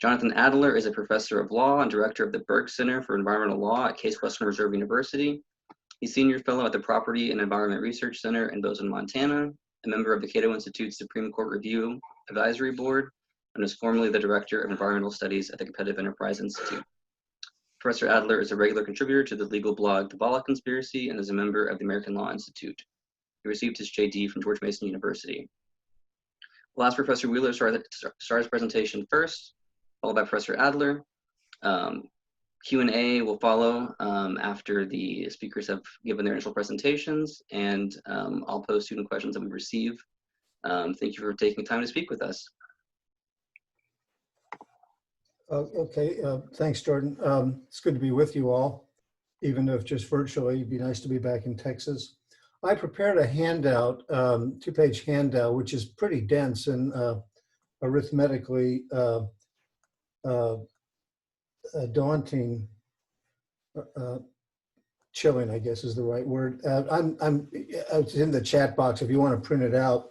Jonathan Adler is a professor of law and director of the Berg Center for Environmental Law at Case Western Reserve University. He's senior fellow at the Property and Environment Research Center in Bozeman, Montana, a member of the Cato Institute's Supreme Court Review Advisory Board, and is formerly the director of environmental studies at the Competitive Enterprise Institute. Professor Adler is a regular contributor to the legal blog The Volokh Conspiracy and is a member of the American Law Institute. He received his JD from George Mason University. We'll ask Professor Wheeler to start his presentation first, followed by Professor Adler. Q&A will follow after the speakers have given their initial presentations, and I'll pose student questions that we receive. Thank you for taking time to speak with us. Okay, thanks, Jordan. It's good to be with you all, even if just virtually. It'd be nice to be back in Texas. I prepared a handout, two-page handout, which is pretty dense and arithmetically daunting, chilling, I guess is the right word. It's in the chat box. If you want to print it out,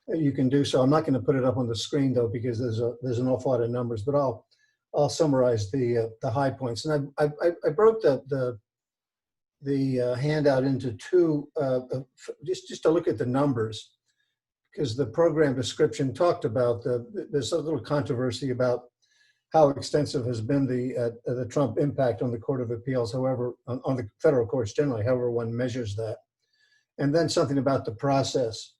you can do so. I'm not going to put it up on the screen though, because there's an awful lot of numbers. But I'll summarize the high points. And I broke the handout into two, just to look at the numbers, because the program description talked about there's a little controversy about how extensive has been the Trump impact on the Court of Appeals, however, on the federal courts generally, however one measures that. And then something about the process.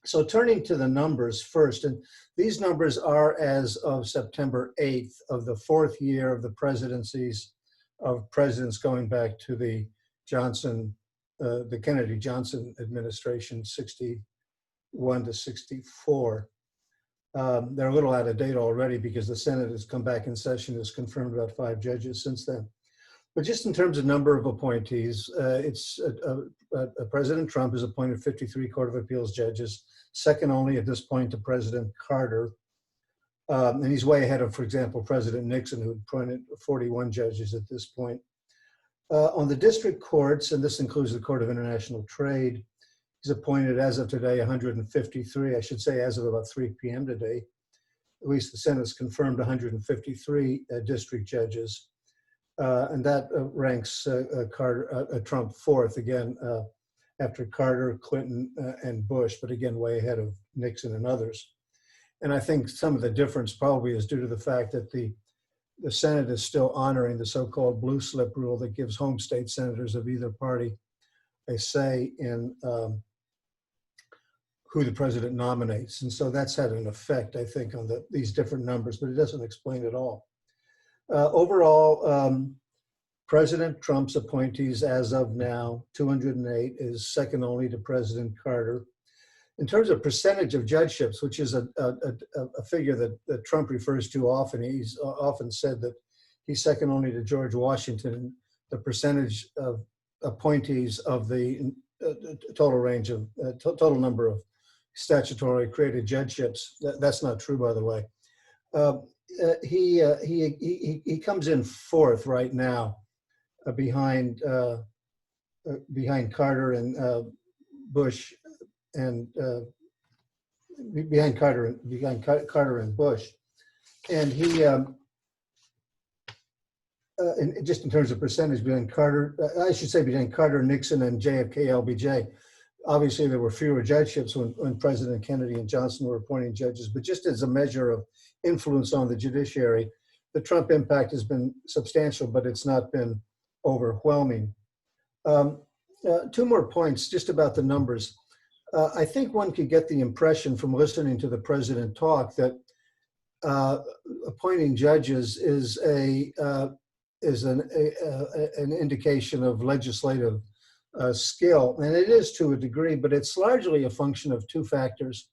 So turning to the numbers first, and these numbers are as of September 8th of the fourth year of the presidencies of presidents going back to the the Kennedy-Johnson administration, 61 to 64. They're a little out of date already because the Senate has come back in session, has confirmed about 5 judges since then. But just in terms of number of appointees, President Trump has appointed 53 Court of Appeals judges, second only at this point to President Carter. And he's way ahead of, for example, President Nixon, who appointed 41 judges at this point. On the district courts, and this includes the Court of International Trade, he's appointed as of today 153, I should say as of about 3 p.m. today. At least the Senate has confirmed 153 district judges. And that ranks Trump fourth, again, after Carter, Clinton, and Bush, but again, way ahead of Nixon and others. And I think some of the difference probably is due to the fact that the Senate is still honoring the so-called blue slip rule that gives home state senators of either party a say in who the president nominates. And so that's had an effect, I think, on these different numbers, but it doesn't explain it all. Overall, President Trump's appointees as of now, 208, is second only to President Carter. In terms of percentage of judgeships, which is a figure that Trump refers to often, he's often said that he's second only to George Washington. The percentage of appointees of the total range of total number of statutory created judgeships. That's not true, by the way. He comes in fourth right now, behind Carter and Bush, and behind Carter and Bush, and he and just in terms of percentage, behind Carter, I should say behind Carter, Nixon, and JFK, LBJ. Obviously, there were fewer judgeships when President Kennedy and Johnson were appointing judges, but just as a measure of influence on the judiciary, the Trump impact has been substantial, but it's not been overwhelming. 2 more points just about the numbers. I think one could get the impression from listening to the president talk that appointing judges is an indication of legislative skill, and it is to a degree, but it's largely a function of 2 factors.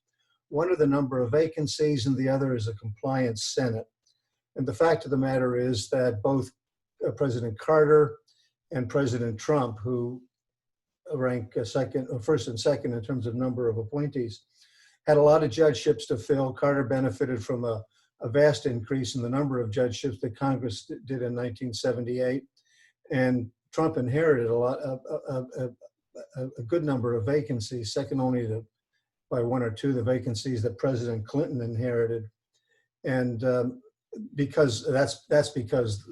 One are the number of vacancies, and the other is a compliant Senate. And the fact of the matter is that both President Carter and President Trump, who rank first and second in terms of number of appointees, had a lot of judgeships to fill. Carter benefited from a vast increase in the number of judgeships that Congress did in 1978, and Trump inherited a good number of vacancies, second only to, by 1 or 2, the vacancies that President Clinton inherited. And because that's because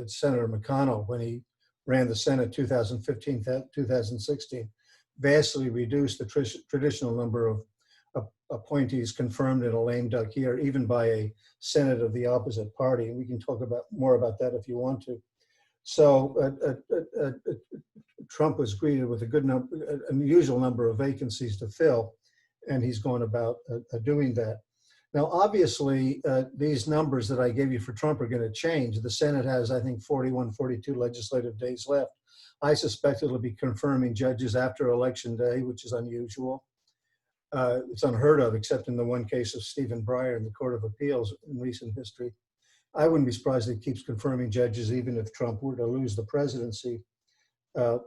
Senator McConnell, when he ran the Senate 2015 2016, vastly reduced the traditional number of appointees confirmed in a lame duck year, even by a Senate of the opposite party. And we can talk about more about that if you want to. So Trump was greeted with a good number, an unusual number of vacancies to fill, and he's going about doing that. Now, obviously, these numbers that I gave you for Trump are going to change. The Senate has, I think, 41, 42 legislative days left. I suspect it'll be confirming judges after Election Day, which is unusual. It's unheard of, except in the one case of Stephen Breyer in the Court of Appeals in recent history. I wouldn't be surprised if it keeps confirming judges, even if Trump were to lose the presidency,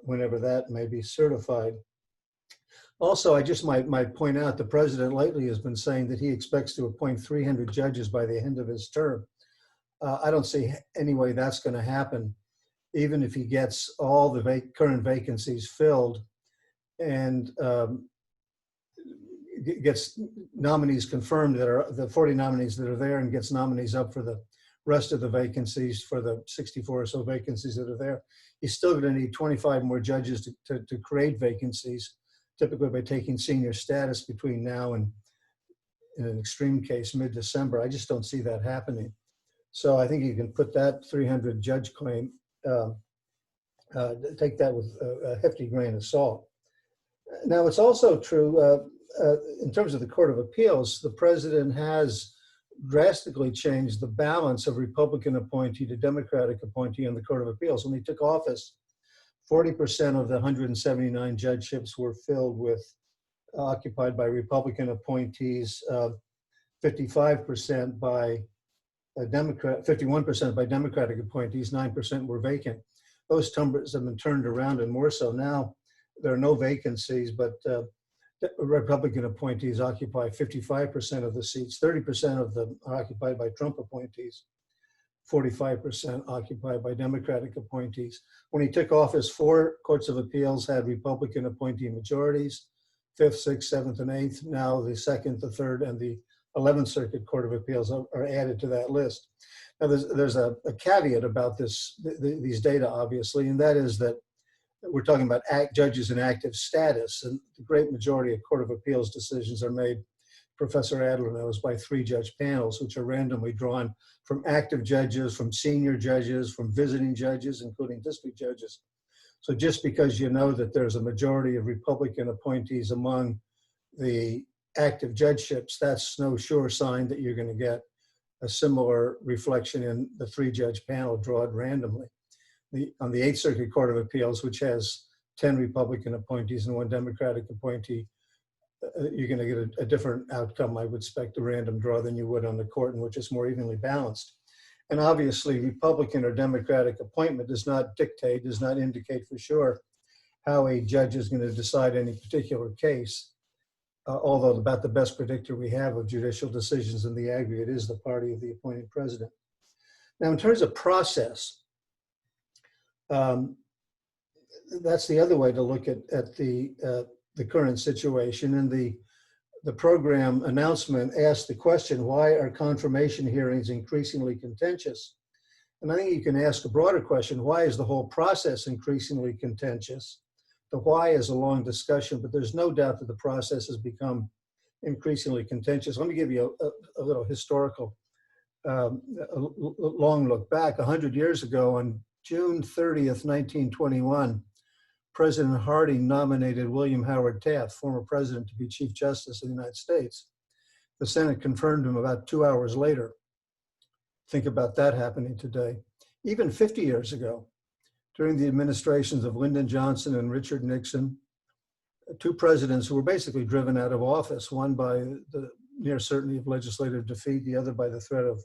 whenever that may be certified. Also, I just might point out the president lately has been saying that he expects to appoint 300 judges by the end of his term. I don't see any way that's going to happen, even if he gets all the current vacancies filled and gets nominees confirmed that are the 40 nominees that are there, and gets nominees up for the rest of the vacancies, for the 64 or so vacancies that are there. He's still going to need 25 more judges to create vacancies, typically by taking senior status between now and, in an extreme case, mid-December. I just don't see that happening. So I think you can put that 300 judge claim, take that with a hefty grain of salt. Now, it's also true, in terms of the Court of Appeals, the president has drastically changed the balance of Republican appointee to Democratic appointee on the Court of Appeals. When he took office, 40% of the 179 judgeships were filled with, occupied by Republican appointees, 55% by Democrat, 51% by Democratic appointees, 9% were vacant. Those numbers have been turned around, and more so now. There are no vacancies, but Republican appointees occupy 55% of the seats. 30% of them are occupied by Trump appointees. 45% occupied by Democratic appointees. When he took office, 4 courts of appeals had Republican appointee majorities, 5th, 6th, 7th, and 8th. Now the 2nd, the 3rd, and the 11th Circuit Court of Appeals are added to that list. Now there's a caveat about these data, obviously, and that is that we're talking about judges in active status, and the great majority of Court of Appeals decisions are made, Professor Adler knows, by 3-judge panels, which are randomly drawn from active judges, from senior judges, from visiting judges, including district judges. So just because you know that there's a majority of Republican appointees among the active judgeships, that's no sure sign that you're going to get a similar reflection in the 3-judge panel drawn randomly. On the 8th Circuit Court of Appeals, which has 10 Republican appointees and 1 Democratic appointee, you're going to get a different outcome, I would expect, a random draw, than you would on the court, in which it's more evenly balanced. And obviously, Republican or Democratic appointment does not dictate, does not indicate for sure how a judge is going to decide any particular case, although about the best predictor we have of judicial decisions in the aggregate is the party of the appointed president. Now, in terms of process, that's the other way to look at the current situation. And the program announcement asked the question, why are confirmation hearings increasingly contentious? And I think you can ask a broader question, why is the whole process increasingly contentious? The why is a long discussion, but there's no doubt that the process has become increasingly contentious. Let me give you a little historical, a long look back. 100 years ago, on June 30th, 1921, President Harding nominated William Howard Taft, former president, to be Chief Justice of the United States. The Senate confirmed him about 2 hours later. Think about that happening today. Even 50 years ago, during the administrations of Lyndon Johnson and Richard Nixon, 2 presidents who were basically driven out of office, one by the near certainty of legislative defeat, the other by the threat of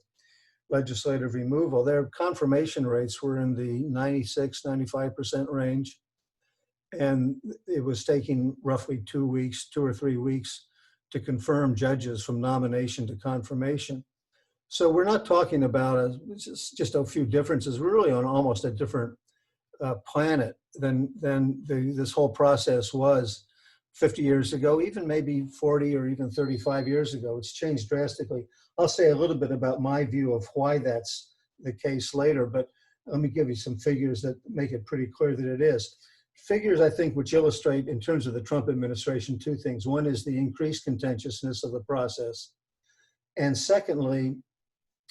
legislative removal, their confirmation rates were in the 96, 95% range. And it was taking roughly 2 or 3 weeks to confirm judges from nomination to confirmation. So we're not talking about just a few differences. We're really on almost a different planet than this whole process was 50 years ago, even maybe 40 or even 35 years ago. It's changed drastically. I'll say a little bit about my view of why that's the case later, but let me give you some figures that make it pretty clear that it is. Figures, I think, which illustrate in terms of the Trump administration two things. One is the increased contentiousness of the process. And secondly,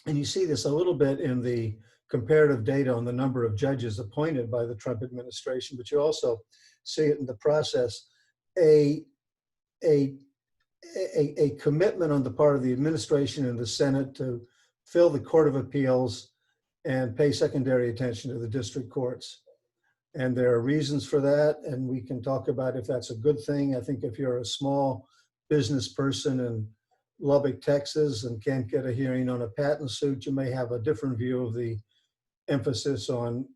and you see this a little bit in the comparative data on the number of judges appointed by the Trump administration, but you also see it in the process, a commitment on the part of the administration and the Senate to fill the Court of Appeals and pay secondary attention to the district courts. And there are reasons for that, and we can talk about if that's a good thing. I think if you're a small business person in Lubbock, Texas, and can't get a hearing on a patent suit, you may have a different view of the emphasis on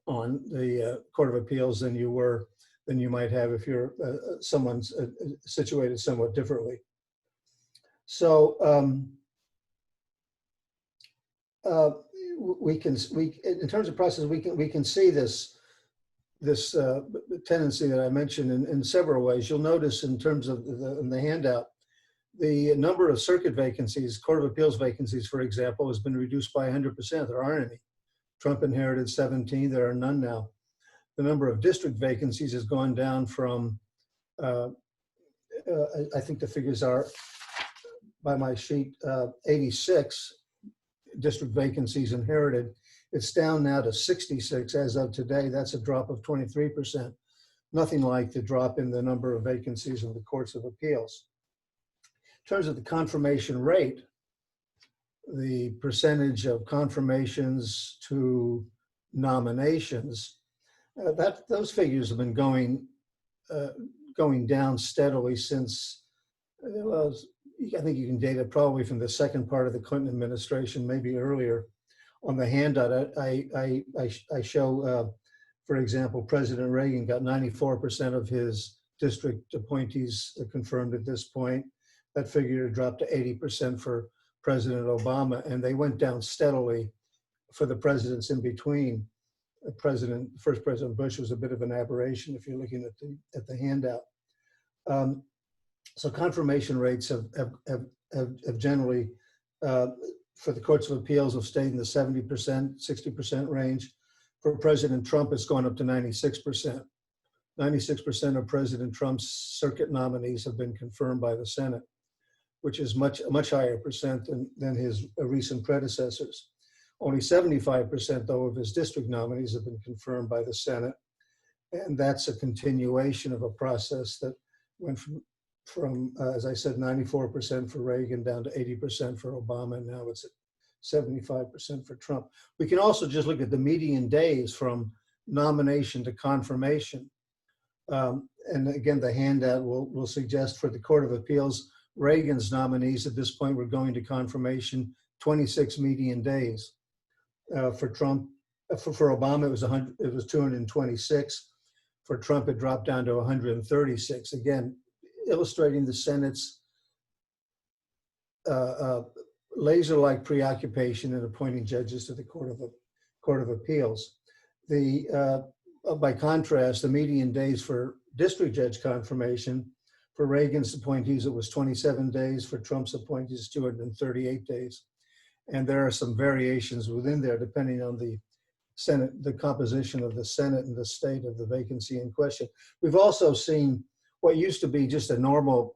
the Court of Appeals than you might have if you're someone's situated somewhat differently. So in terms of process, we can see this tendency that I mentioned in several ways. You'll notice in terms of in the handout, the number of circuit vacancies, Court of Appeals vacancies, for example, has been reduced by 100%. There aren't any. Trump inherited 17, there are none now. The number of district vacancies has gone down from, I think the figures are, by my sheet, 86 district vacancies inherited. It's down now to 66 as of today. That's a drop of 23%. Nothing like the drop in the number of vacancies in the courts of appeals. In terms of the confirmation rate, the percentage of confirmations to nominations, those figures have been going down steadily since, well, I think you can date it probably from the second part of the Clinton administration, maybe earlier. On the handout, I show, for example, President Reagan got 94% of his district appointees confirmed at this point. That figure dropped to 80% for President Obama, and they went down steadily for the presidents in between. First President Bush was a bit of an aberration if you're looking at the handout. So confirmation rates have generally, for the courts of appeals, have stayed in the 70%, 60% range. For President Trump, it's gone up to 96%. 96% of President Trump's circuit nominees have been confirmed by the Senate, which is a much higher percent than his recent predecessors. Only 75%, though, of his district nominees have been confirmed by the Senate. And that's a continuation of a process that went from as I said, 94% for Reagan down to 80% for Obama, and now it's at 75% for Trump. We can also just look at the median days from nomination to confirmation. And again, the handout will suggest for the Court of Appeals, Reagan's nominees at this point were going to confirmation 26 median days. For Trump, for Obama, it was 226. For Trump, it dropped down to 136. Again, illustrating the Senate's laser-like preoccupation in appointing judges to the Court of Appeals. By contrast, the median days for district judge confirmation, for Reagan's appointees, it was 27 days. For Trump's appointees, 238 days. And there are some variations within there depending on the Senate, the composition of the Senate and the state of the vacancy in question. We've also seen what used to be just a normal,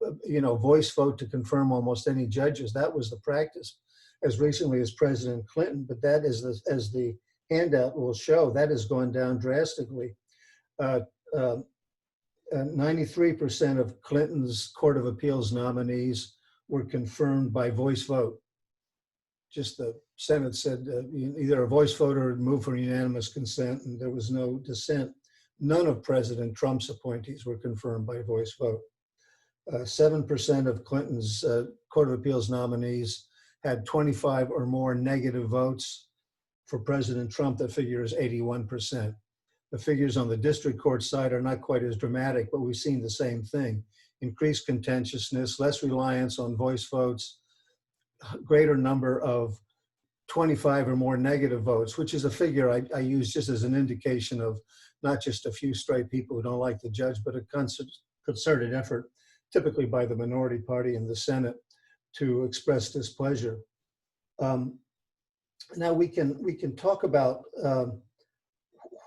voice vote to confirm almost any judges. That was the practice as recently as President Clinton, but that is, as the handout will show, that has gone down drastically. 93% of Clinton's Court of Appeals nominees were confirmed by voice vote. Just the Senate said either a voice vote or move for unanimous consent, and there was no dissent. None of President Trump's appointees were confirmed by voice vote. 7% of Clinton's Court of Appeals nominees had 25 or more negative votes. For President Trump, that figure is 81%. The figures on the district court side are not quite as dramatic, but we've seen the same thing. Increased contentiousness, less reliance on voice votes, greater number of 25 or more negative votes, which is a figure I use just as an indication of not just a few stray people who don't like the judge, but a concerted effort, typically by the minority party in the Senate, to express displeasure. Now we can talk about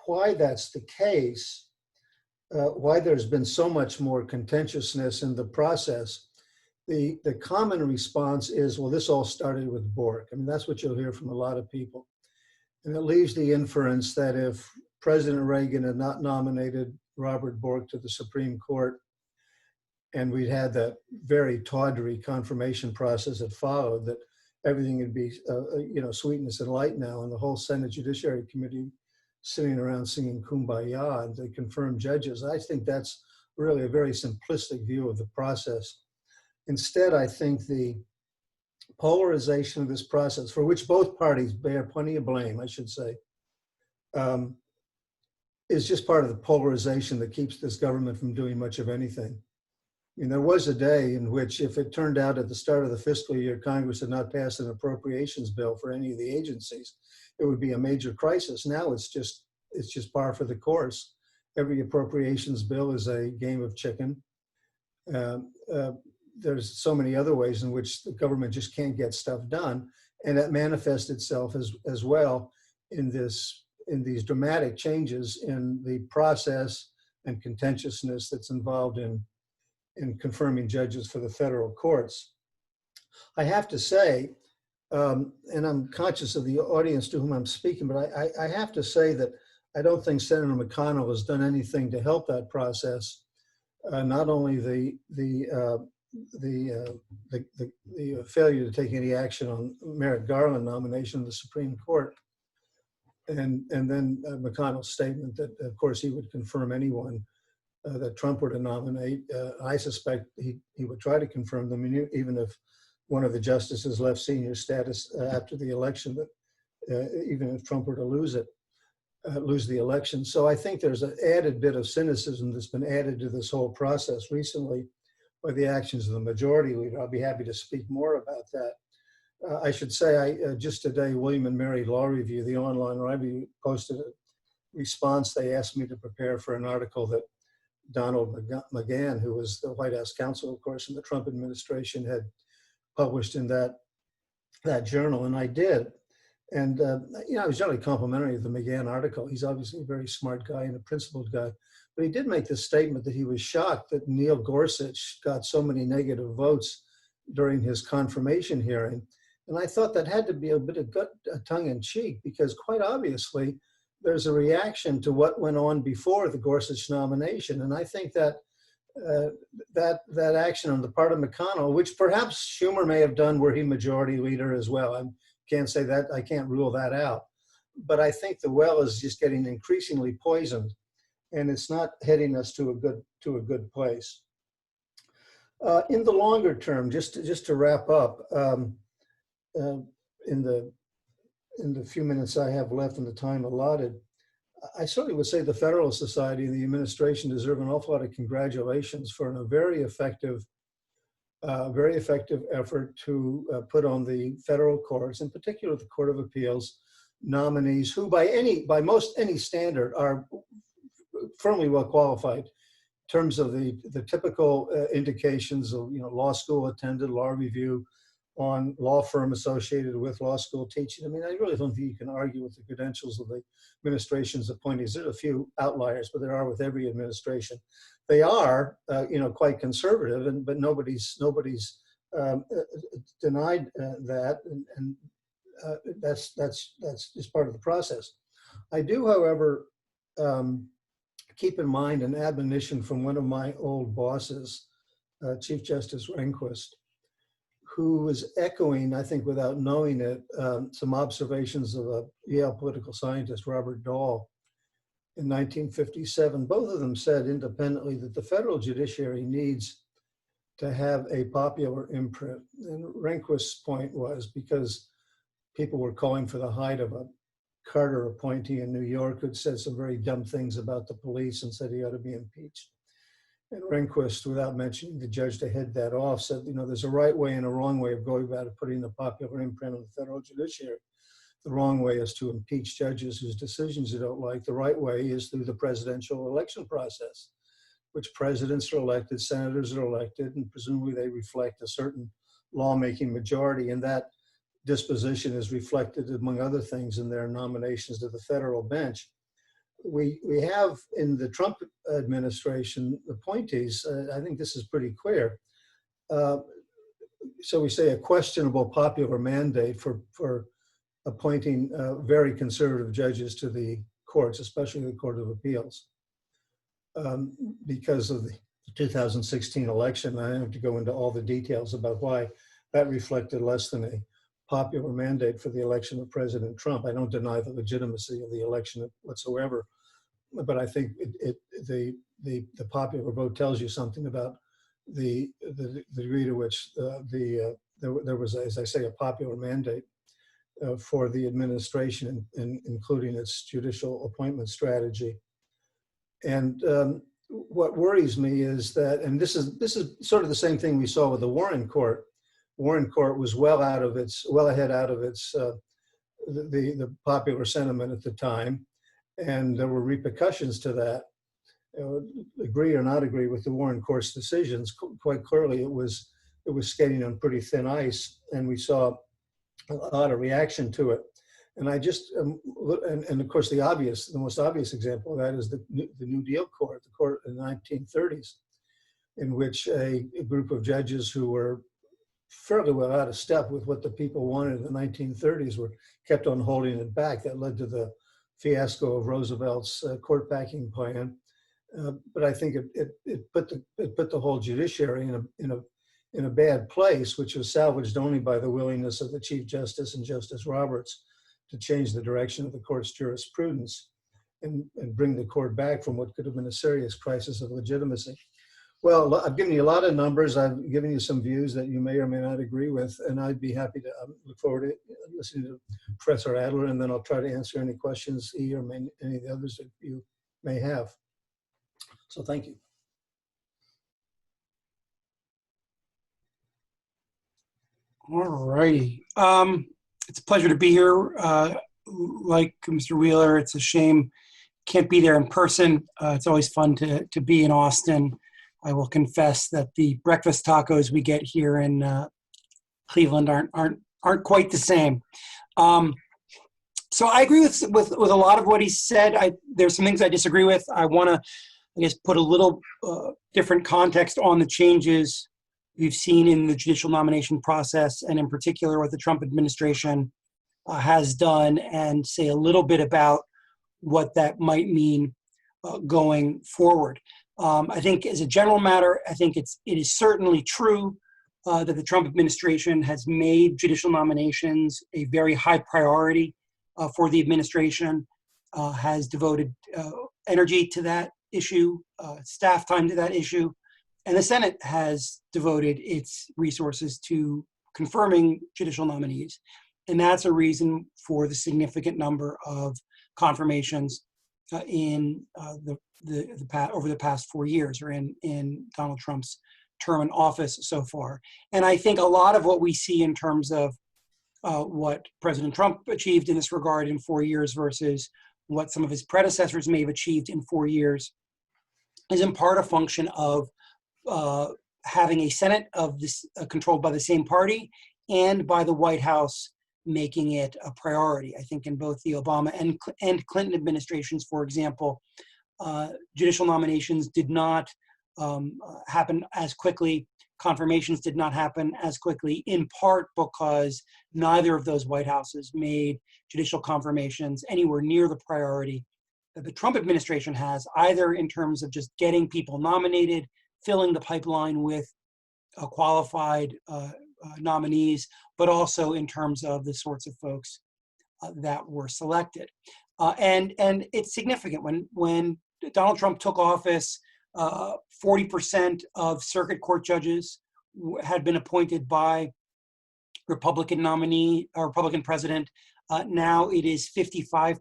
why that's the case, why there's been so much more contentiousness in the process. The common response is, well, this all started with Bork. I mean, that's what you'll hear from a lot of people. And it leaves the inference that if President Reagan had not nominated Robert Bork to the Supreme Court, and we'd had that very tawdry confirmation process that followed, that everything would be, sweetness and light now, and the whole Senate Judiciary Committee sitting around singing Kumbaya, and they confirm judges. I think that's really a very simplistic view of the process. Instead, I think the polarization of this process, for which both parties bear plenty of blame, I should say, is just part of the polarization that keeps this government from doing much of anything. I mean, there was a day in which, if it turned out at the start of the fiscal year, Congress had not passed an appropriations bill for any of the agencies, it would be a major crisis. Now it's just par for the course. Every appropriations bill is a game of chicken. There's so many other ways in which the government just can't get stuff done, and that manifests itself as well in these dramatic changes in the process and contentiousness that's involved in confirming judges for the federal courts. I have to say, and I'm conscious of the audience to whom I'm speaking, but I have to say that I don't think Senator McConnell has done anything to help that process. Not only the failure to take any action on Merrick Garland nomination of the Supreme Court, and then McConnell's statement that, of course, he would confirm anyone that Trump were to nominate. I suspect he would try to confirm them, even if one of the justices left senior status after the election, but even if Trump were to lose the election. So I think there's an added bit of cynicism that's been added to this whole process recently by the actions of the majority leader. I'll be happy to speak more about that. I should say, just today, William and Mary Law Review, the online review, posted a response. They asked me to prepare for an article that Donald McGahn, who was the White House counsel, of course, in the Trump administration, had published in that journal, and I did. And I was generally complimentary of the McGahn article. He's obviously a very smart guy and a principled guy. But he did make this statement that he was shocked that Neil Gorsuch got so many negative votes during his confirmation hearing. And I thought that had to be a bit of tongue-in-cheek, because quite obviously there's a reaction to what went on before the Gorsuch nomination. And I think that that action on the part of McConnell, which perhaps Schumer may have done were he majority leader as well. I can't say that, I can't rule that out. But I think the well is just getting increasingly poisoned, and it's not heading us to a good place. In the longer term, just to wrap up, in the few minutes I have left in the time allotted, I certainly would say the Federalist Society and the administration deserve an awful lot of congratulations for a very effective effort to put on the federal courts, in particular the Court of Appeals, nominees who by most any standard are firmly well qualified in terms of the typical indications of law school attended, law review, on law firm associated with law school teaching. I mean, I really don't think you can argue with the credentials of the administration's appointees. There are a few outliers, but there are with every administration. They are, quite conservative, but nobody's denied that, and that's just part of the process. I do, however, keep in mind an admonition from one of my old bosses, Chief Justice Rehnquist, who was echoing, I think without knowing it, some observations of a Yale political scientist, Robert Dahl, in 1957. Both of them said independently that the federal judiciary needs to have a popular imprint. And Rehnquist's point was because people were calling for the hide of a Carter appointee in New York who'd said some very dumb things about the police and said he ought to be impeached. And Rehnquist, without mentioning the judge to head that off, said, there's a right way and a wrong way of going about it, putting the popular imprint on the federal judiciary. The wrong way is to impeach judges whose decisions you don't like. The right way is through the presidential election process. which presidents are elected, senators are elected, and presumably they reflect a certain lawmaking majority, and that disposition is reflected, among other things, in their nominations to the federal bench. We have in the Trump administration appointees, I think this is pretty clear. So we say a questionable popular mandate for appointing very conservative judges to the courts, especially the Court of Appeals. Because of the 2016 election, I don't have to go into all the details about why that reflected less than a popular mandate for the election of President Trump. I don't deny the legitimacy of the election whatsoever, but I think the popular vote tells you something about the degree to which there was, as I say, a popular mandate for the administration, including its judicial appointment strategy. And what worries me is that, and this is sort of the same thing we saw with the Warren Court. Warren Court was well ahead out of its the popular sentiment at the time, and there were repercussions to that. Agree or not agree with the Warren Court's decisions, quite clearly it was skating on pretty thin ice, and we saw a lot of reaction to it. And I just, and of course the most obvious example of that is the New Deal Court, the court in the 1930s, in which a group of judges who were fairly well out of step with what the people wanted in the 1930s were kept on holding it back. That led to the fiasco of Roosevelt's court packing plan. But I think it put the whole judiciary in a bad place, which was salvaged only by the willingness of the Chief Justice and Justice Roberts to change the direction of the court's jurisprudence and bring the court back from what could have been a serious crisis of legitimacy. Well, I've given you a lot of numbers. I've given you some views that you may or may not agree with, and I'd be happy to look forward to listening to Professor Adler, and then I'll try to answer any questions he or any of the others that you may have. So thank you. All righty. It's a pleasure to be here. Like Mr. Wheeler, it's a shame can't be there in person. It's always fun to be in Austin. I will confess that the breakfast tacos we get here in Cleveland aren't quite the same. So I agree with a lot of what he said. There's some things I disagree with. I want to, I guess, put a little different context on the changes we've seen in the judicial nomination process, and in particular what the Trump administration has done, and say a little bit about what that might mean going forward. I think as a general matter, I think it is certainly true that the Trump administration has made judicial nominations a very high priority for the administration, has devoted energy to that issue, staff time to that issue, and the Senate has devoted its resources to confirming judicial nominees. And that's a reason for the significant number of confirmations in over the past 4 years, or in Donald Trump's term in office so far. And I think a lot of what we see in terms of what President Trump achieved in this regard in 4 years versus what some of his predecessors may have achieved in 4 years is in part a function of having a Senate of this controlled by the same party, and by the White House making it a priority. I think in both the Obama and Clinton administrations, for example, judicial nominations did not happen as quickly. Confirmations did not happen as quickly, in part because neither of those White Houses made judicial confirmations anywhere near the priority that the Trump administration has, either in terms of just getting people nominated, filling the pipeline with qualified nominees, but also in terms of the sorts of folks that were selected. And it's significant. When Donald Trump took office, 40% of circuit court judges had been appointed by Republican nominee or Republican president. Now it is 55%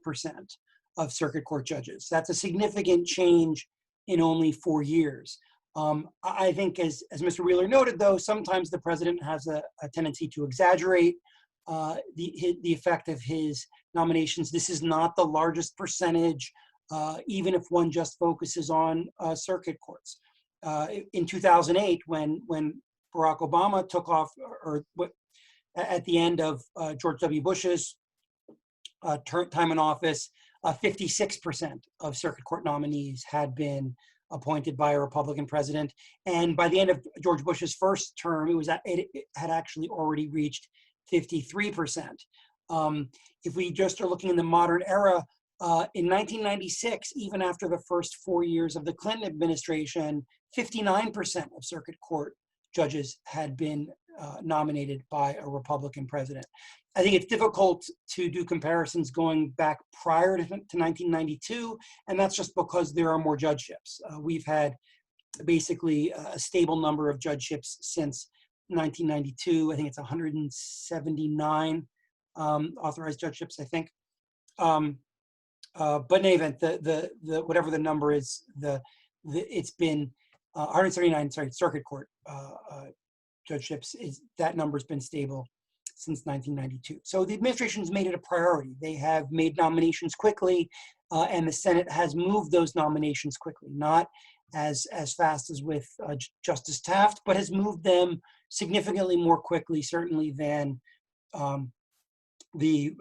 of circuit court judges. That's a significant change in only 4 years. I think, as Mr. Wheeler noted, though, sometimes the president has a tendency to exaggerate the effect of his nominations. This is not the largest percentage even if one just focuses on circuit courts. In 2008, when Barack Obama took off, at the end of George W. Bush's time in office, 56% of circuit court nominees had been appointed by a Republican president. And by the end of George Bush's first term, it had actually already reached 53%. If we just are looking in the modern era, in 1996, even after the first 4 years of the Clinton administration, 59% of circuit court judges had been nominated by a Republican president. I think it's difficult to do comparisons going back prior to 1992, and that's just because there are more judgeships. We've had basically a stable number of judgeships since 1992. I think it's 179 authorized judgeships, I think. But in any event, the whatever the number is, it's been 179. Sorry, circuit court judgeships. That number's been stable since 1992. So the administration's made it a priority. They have made nominations quickly, and the Senate has moved those nominations quickly, not as fast as with Justice Taft, but has moved them significantly more quickly, certainly than the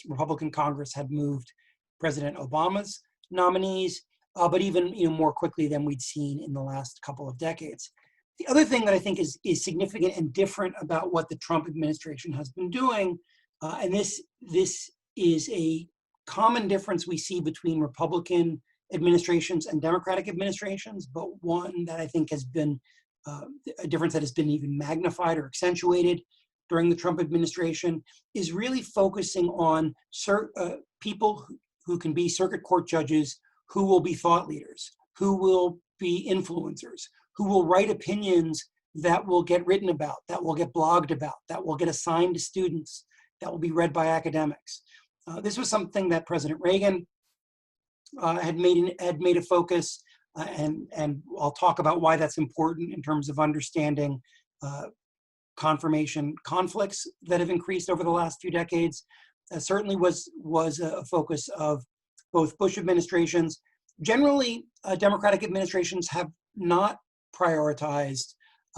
Republican Congress had moved President Obama's nominees, but even more quickly than we'd seen in the last couple of decades. The other thing that I think is significant and different about what the Trump administration has been doing, and this is a common difference we see between Republican administrations and Democratic administrations, but one that I think has been a difference that has been even magnified or accentuated during the Trump administration, is really focusing on people who can be circuit court judges, who will be thought leaders, who will be influencers, who will write opinions that will get written about, that will get blogged about, that will get assigned to students, that will be read by academics. This was something that President Reagan had made a focus, and I'll talk about why that's important in terms of understanding confirmation conflicts that have increased over the last few decades. Certainly was a focus of both Bush administrations. Generally, Democratic administrations have not prioritized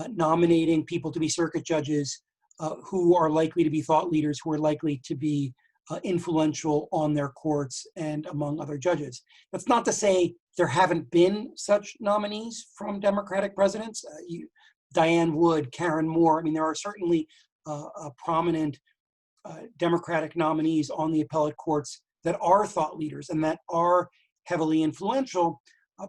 nominating people to be circuit judges who are likely to be thought leaders, who are likely to be influential on their courts and among other judges. That's not to say there haven't been such nominees from Democratic presidents. Diane Wood, Karen Moore. I mean, there are certainly prominent Democratic nominees on the appellate courts that are thought leaders and that are heavily influential.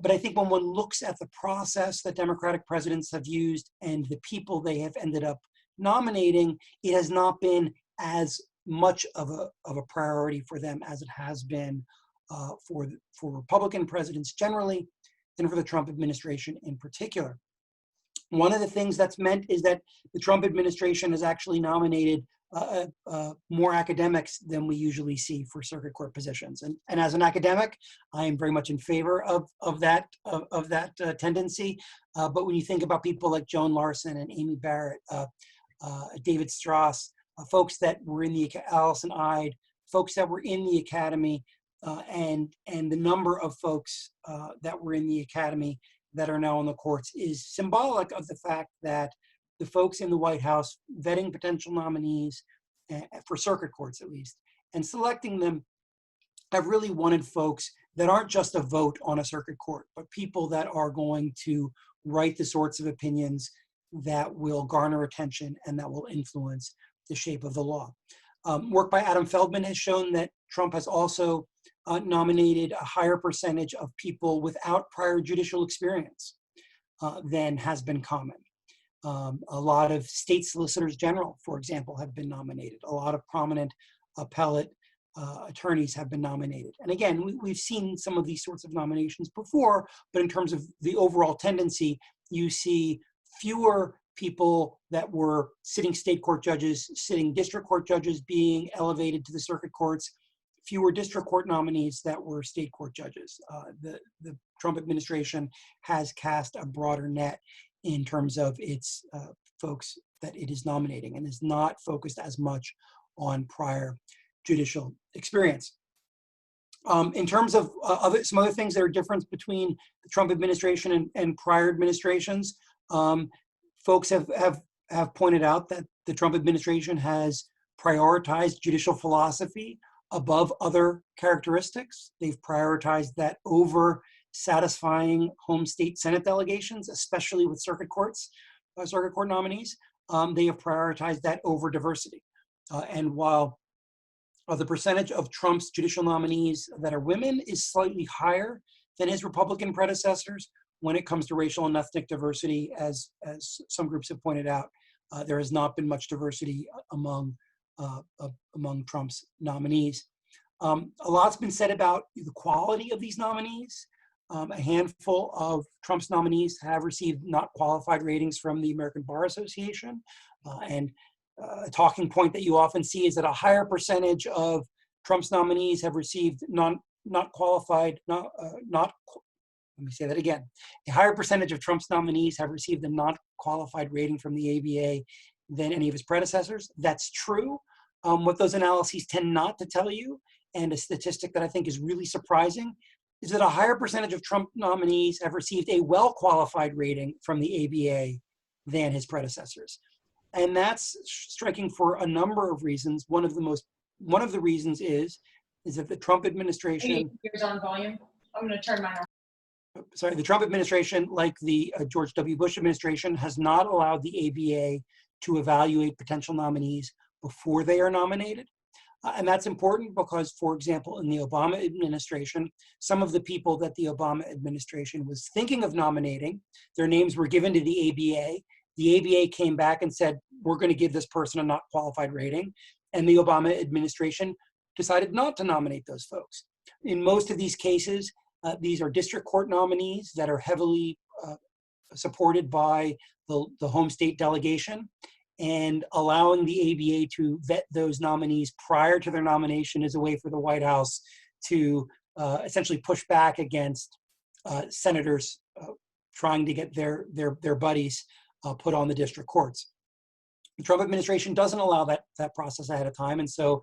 But I think when one looks at the process that Democratic presidents have used and the people they have ended up nominating, it has not been as much of a priority for them as it has been for Republican presidents generally, and for the Trump administration in particular. One of the things that's meant is that the Trump administration has actually nominated more academics than we usually see for circuit court positions. And as an academic, I am very much in favor of that tendency. But when you think about people like Joan Larson and Amy Barrett, David Strauss, folks that were in the Allison Ide, folks that were in the academy, and the number of folks that were in the academy that are now on the courts is symbolic of the fact that the folks in the White House vetting potential nominees for circuit courts, at least, and selecting them have really wanted folks that aren't just a vote on a circuit court, but people that are going to write the sorts of opinions that will garner attention and that will influence the shape of the law. Work by Adam Feldman has shown that Trump has also nominated a higher percentage of people without prior judicial experience than has been common. A lot of state solicitors general, for example, have been nominated. A lot of prominent appellate attorneys have been nominated. And again, we've seen some of these sorts of nominations before, but in terms of the overall tendency, you see fewer people that were sitting state court judges, sitting district court judges being elevated to the circuit courts, fewer district court nominees that were state court judges. The Trump administration has cast a broader net in terms of its folks that it is nominating and is not focused as much on prior judicial experience. In terms of some other things that are different between the Trump administration and prior administrations, folks have pointed out that the Trump administration has prioritized judicial philosophy above other characteristics. They've prioritized that over satisfying home state Senate delegations, especially with circuit court nominees. They have prioritized that over diversity. And while the percentage of Trump's judicial nominees that are women is slightly higher than his Republican predecessors, when it comes to racial and ethnic diversity, as some groups have pointed out, there has not been much diversity among Trump's nominees. A lot's been said about the quality of these nominees. A handful of Trump's nominees have received not qualified ratings from the American Bar Association. And a talking point that you often see is that a higher percentage of Trump's nominees have received not qualified, let me say that again. A higher percentage of Trump's nominees have received a not qualified rating from the ABA than any of his predecessors. That's true. What those analyses tend not to tell you, and a statistic that I think is really surprising, is that a higher percentage of Trump nominees have received a well-qualified rating from the ABA than his predecessors. And that's striking for a number of reasons. One of the reasons is that the Trump administration. Here's on volume. I'm going to turn mine on. Sorry, the Trump administration, like the George W. Bush administration, has not allowed the ABA to evaluate potential nominees before they are nominated. And that's important because, for example, in the Obama administration, some of the people that the Obama administration was thinking of nominating, their names were given to the ABA. The ABA came back and said, we're going to give this person a not qualified rating. And the Obama administration decided not to nominate those folks. In most of these cases, these are district court nominees that are heavily supported by the home state delegation. And allowing the ABA to vet those nominees prior to their nomination is a way for the White House to essentially push back against senators trying to get their buddies put on the district courts. The Trump administration doesn't allow that process ahead of time, and so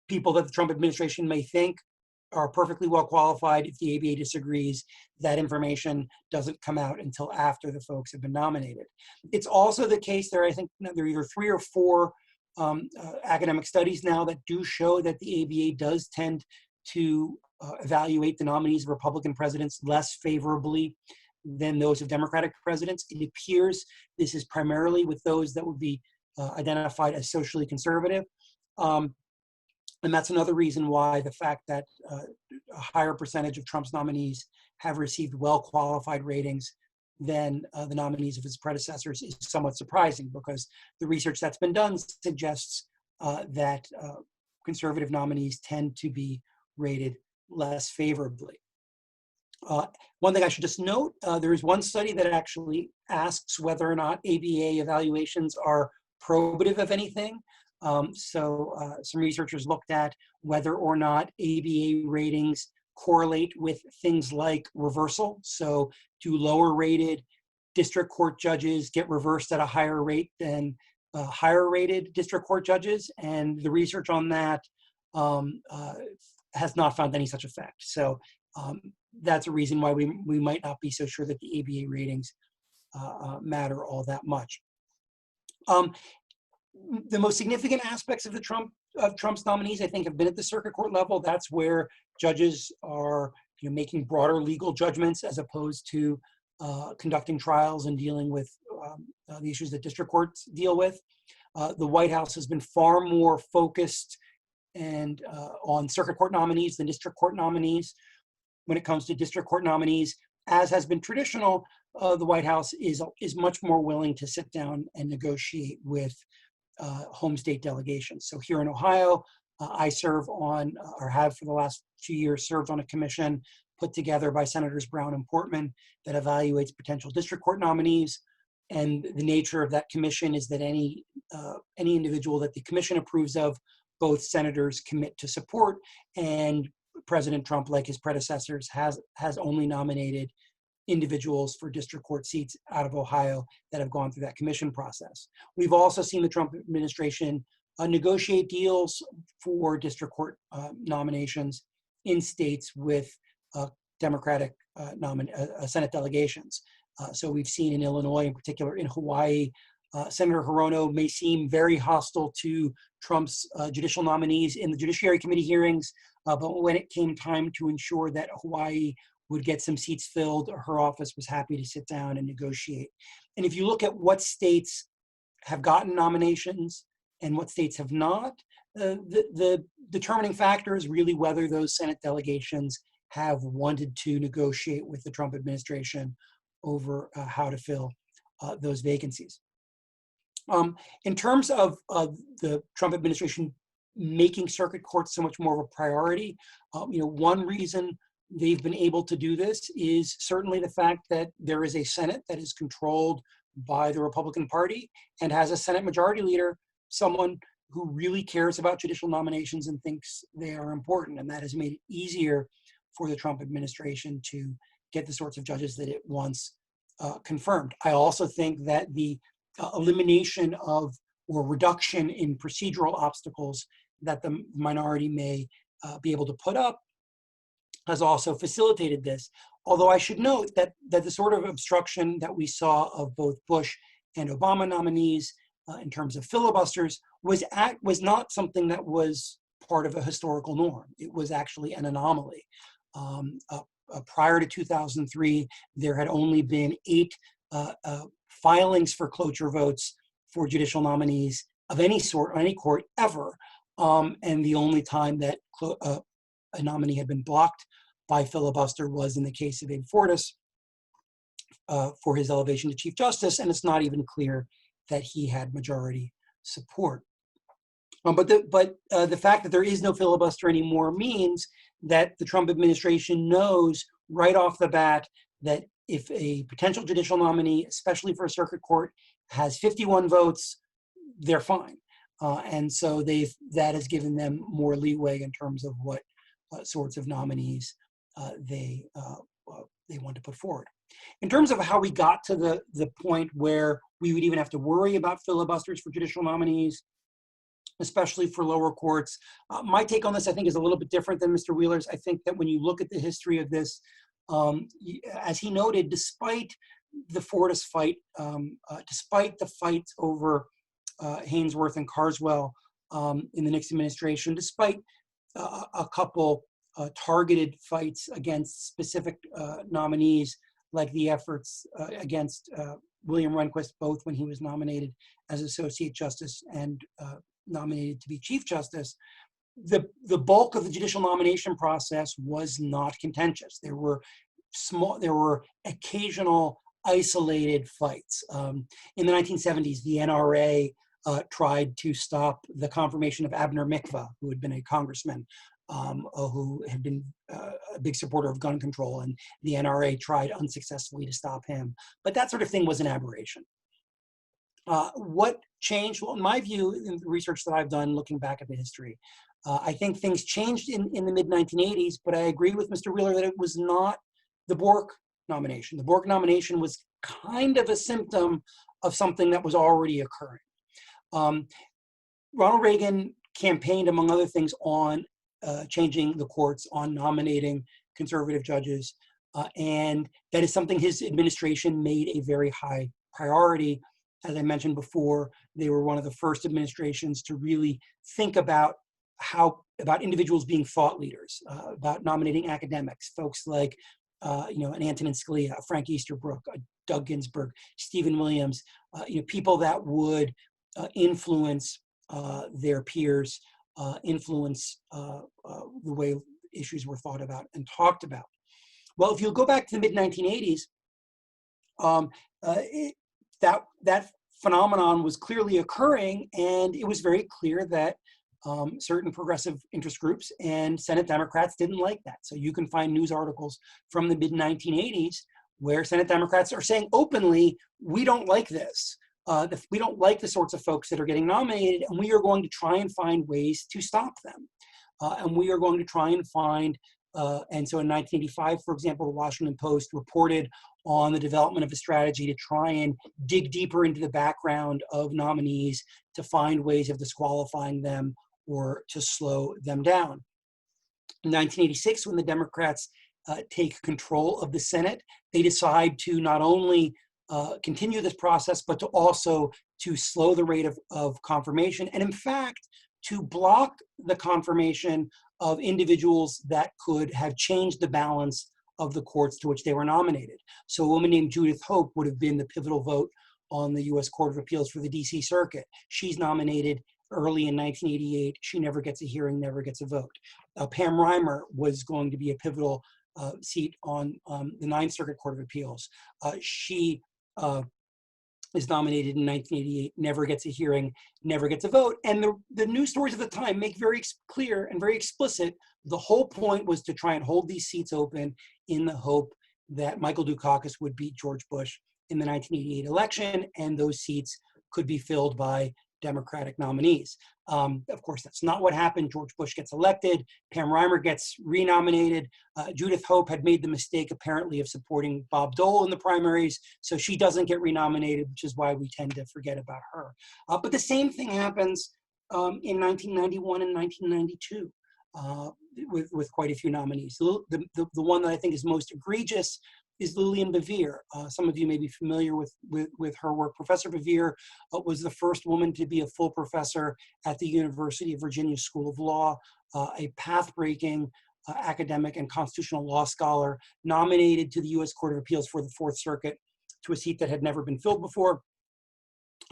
people that the Trump administration may think are perfectly well qualified, if the ABA disagrees, that information doesn't come out until after the folks have been nominated. It's also the case there, I think there are either 3 or 4 academic studies now that do show that the ABA does tend to evaluate the nominees of Republican presidents less favorably than those of Democratic presidents. It appears this is primarily with those that would be identified as socially conservative. And that's another reason why the fact that a higher percentage of Trump's nominees have received well-qualified ratings than the nominees of his predecessors is somewhat surprising, because the research that's been done suggests that conservative nominees tend to be rated less favorably. One thing I should just note, there is one study that actually asks whether or not ABA evaluations are probative of anything. Some researchers looked at whether or not ABA ratings correlate with things like reversal. So do lower rated district court judges get reversed at a higher rate than higher rated district court judges? And the research on that has not found any such effect. So that's a reason why we might not be so sure that the ABA ratings matter all that much. The most significant aspects of Trump's nominees, I think, have been at the circuit court level. That's where judges are making broader legal judgments as opposed to conducting trials and dealing with the issues that district courts deal with. The White House has been far more focused and on circuit court nominees than district court nominees. When it comes to district court nominees, as has been traditional, the White House is much more willing to sit down and negotiate with home state delegations. So here in Ohio, I serve on, or have for the last 2 years, served on a commission put together by Senators Brown and Portman that evaluates potential district court nominees. And the nature of that commission is that any individual that the commission approves of, both senators commit to support, and President Trump, like his predecessors, has only nominated individuals for district court seats out of Ohio that have gone through that commission process. We've also seen the Trump administration negotiate deals for district court nominations in states with Democratic Senate delegations. So we've seen in Illinois, in particular in Hawaii, Senator Hirono may seem very hostile to Trump's judicial nominees in the Judiciary Committee hearings, but when it came time to ensure that Hawaii would get some seats filled, her office was happy to sit down and negotiate. And if you look at what states have gotten nominations and what states have not, the determining factor is really whether those Senate delegations have wanted to negotiate with the Trump administration over how to fill those vacancies. In terms of the Trump administration making circuit courts so much more of a priority, one reason they've been able to do this is certainly the fact that there is a Senate that is controlled by the Republican Party and has a Senate Majority Leader, someone who really cares about judicial nominations and thinks they are important. And that has made it easier for the Trump administration to get the sorts of judges that it wants confirmed. I also think that the elimination of or reduction in procedural obstacles that the minority may be able to put up has also facilitated this. Although I should note that the sort of obstruction that we saw of both Bush and Obama nominees in terms of filibusters was not something that was part of a historical norm. It was actually an anomaly. Prior to 2003, there had only been 8 filings for cloture votes for judicial nominees of any sort on any court ever. And the only time that a nominee had been blocked by filibuster was in the case of Abe Fortas for his elevation to Chief Justice, and it's not even clear that he had majority support. But the fact that there is no filibuster anymore means that the Trump administration knows right off the bat that if a potential judicial nominee, especially for a circuit court, has 51 votes, they're fine. And so that has given them more leeway in terms of what sorts of nominees they want to put forward. In terms of how we got to the point where we would even have to worry about filibusters for judicial nominees, especially for lower courts, my take on this, I think, is a little bit different than Mr. Wheeler's. I think that when you look at the history of this, as he noted, despite the Fortas fight, despite the fights over Hainsworth and Carswell in the Nixon administration, despite a couple targeted fights against specific nominees, like the efforts against William Rehnquist, both when he was nominated as Associate Justice and nominated to be Chief Justice, the bulk of the judicial nomination process was not contentious. There were occasional isolated fights. In the 1970s, the NRA tried to stop the confirmation of Abner Mikva, who had been a congressman, who had been a big supporter of gun control, and the NRA tried unsuccessfully to stop him. But that sort of thing was an aberration. What changed? Well, in my view, in the research that I've done looking back at the history, I think things changed in the mid-1980s, but I agree with Mr. Wheeler that it was not the Bork nomination. The Bork nomination was kind of a symptom of something that was already occurring. Ronald Reagan campaigned, among other things, on changing the courts, on nominating conservative judges, and that is something his administration made a very high priority. As I mentioned before, they were one of the first administrations to really think about individuals being thought leaders, about nominating academics, folks like an Antonin Scalia, Frank Easterbrook, Doug Ginsburg, Stephen Williams, people that would influence their peers, influence the way issues were thought about and talked about. Well, if you go back to the mid-1980s, that phenomenon was clearly occurring, and it was very clear that certain progressive interest groups and Senate Democrats didn't like that. So you can find news articles from the mid-1980s where Senate Democrats are saying openly, we don't like this. We don't like the sorts of folks that are getting nominated, and we are going to try and find ways to stop them. And we are going to try and find And so in 1985, for example, the Washington Post reported on the development of a strategy to try and dig deeper into the background of nominees to find ways of disqualifying them or to slow them down. In 1986, when the Democrats take control of the Senate, they decide to not only continue this process, but to also to slow the rate of confirmation, and in fact, to block the confirmation of individuals that could have changed the balance of the courts to which they were nominated. So a woman named Judith Hope would have been the pivotal vote on the US Court of Appeals for the DC Circuit. She's nominated early in 1988. She never gets a hearing, never gets a vote. Pam Reimer was going to be a pivotal seat on the Ninth Circuit Court of Appeals. She is nominated in 1988, never gets a hearing, never gets a vote. And the news stories of the time make very clear and very explicit, the whole point was to try and hold these seats open in the hope that Michael Dukakis would beat George Bush in the 1988 election, and those seats could be filled by Democratic nominees. Of course, that's not what happened. George Bush gets elected. Pam Reimer gets renominated. Judith Hope had made the mistake, apparently, of supporting Bob Dole in the primaries, so she doesn't get renominated, which is why we tend to forget about her. But the same thing happens in 1991 and 1992 with quite a few nominees. The one that I think is most egregious is Lillian Bevere. Some of you may be familiar with her work. Professor Bevere was the first woman to be a full professor at the University of Virginia School of Law, a path-breaking academic and constitutional law scholar, nominated to the US Court of Appeals for the Fourth Circuit to a seat that had never been filled before.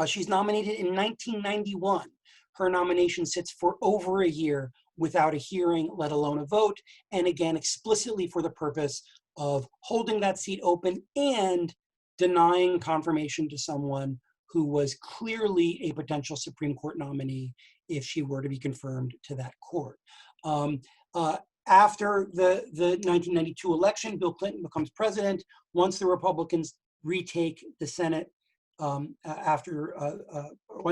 She's nominated in 1991. Her nomination sits for over a year without a hearing, let alone a vote, and again, explicitly for the purpose of holding that seat open and denying confirmation to someone who was clearly a potential Supreme Court nominee if she were to be confirmed to that court. After the 1992 election, Bill Clinton becomes president. Once the Republicans retake the Senate, once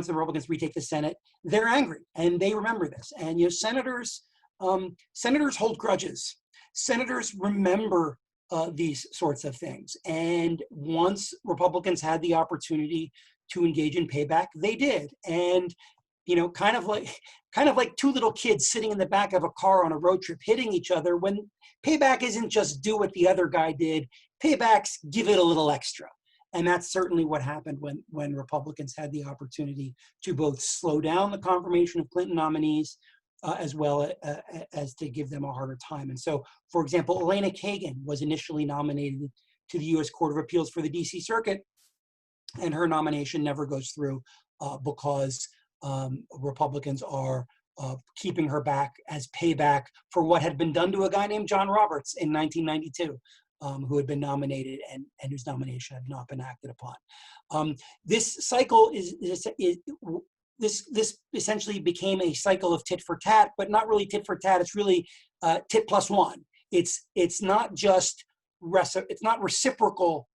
the Republicans retake the Senate, they're angry and they remember this. And senators hold grudges. Senators remember these sorts of things. And once Republicans had the opportunity to engage in payback, they did. And kind of like two little kids sitting in the back of a car on a road trip hitting each other, when payback isn't just do what the other guy did, payback's give it a little extra. And that's certainly what happened when Republicans had the opportunity to both slow down the confirmation of Clinton nominees as well as to give them a harder time. And so, for example, Elena Kagan was initially nominated to the US Court of Appeals for the DC Circuit, and her nomination never goes through because Republicans are keeping her back as payback for what had been done to a guy named John Roberts in 1992. Who had been nominated and whose nomination had not been acted upon. This cycle this essentially became a cycle of tit for tat, but not really tit for tat. It's really tit plus one. It's not just it's not reciprocal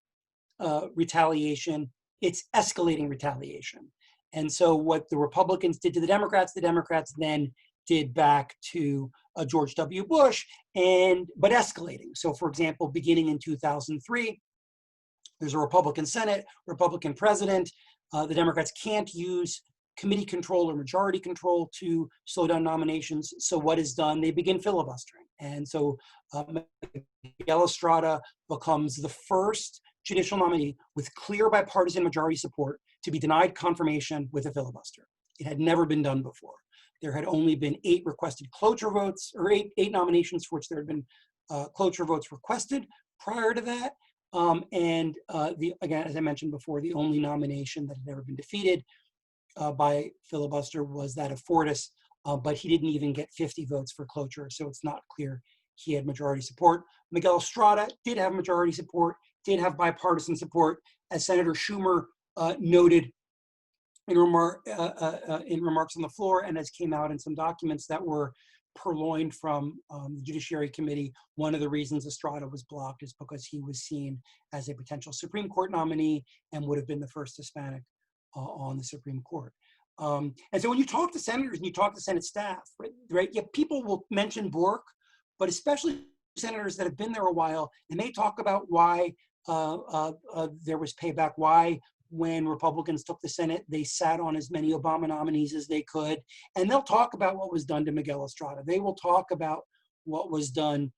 retaliation. It's escalating retaliation. And so what the Republicans did to the Democrats then did back to George W. Bush, but escalating. So, for example, beginning in 2003, there's a Republican Senate, Republican president. The Democrats can't use committee control or majority control to slow down nominations. So what is done? They begin filibustering. And so Miguel Estrada becomes the first judicial nominee with clear bipartisan majority support to be denied confirmation with a filibuster. It had never been done before. There had only been 8 requested cloture votes, or eight nominations for which there had been cloture votes requested prior to that. Again, as I mentioned before, the only nomination that had ever been defeated by filibuster was that of Fortas, but he didn't even get 50 votes for cloture, so it's not clear he had majority support. Miguel Estrada did have majority support, did have bipartisan support, as Senator Schumer noted in remarks on the floor, and as came out in some documents that were purloined from the Judiciary Committee. One of the reasons Estrada was blocked is because he was seen as a potential Supreme Court nominee and would have been the first Hispanic on the Supreme Court. And so when you talk to senators and you talk to Senate staff, right, yeah, people will mention Bork, but especially senators that have been there a while, and they talk about why there was payback, why when Republicans took the Senate, they sat on as many Obama nominees as they could. And they'll talk about what was done to Miguel Estrada. They will talk about what was done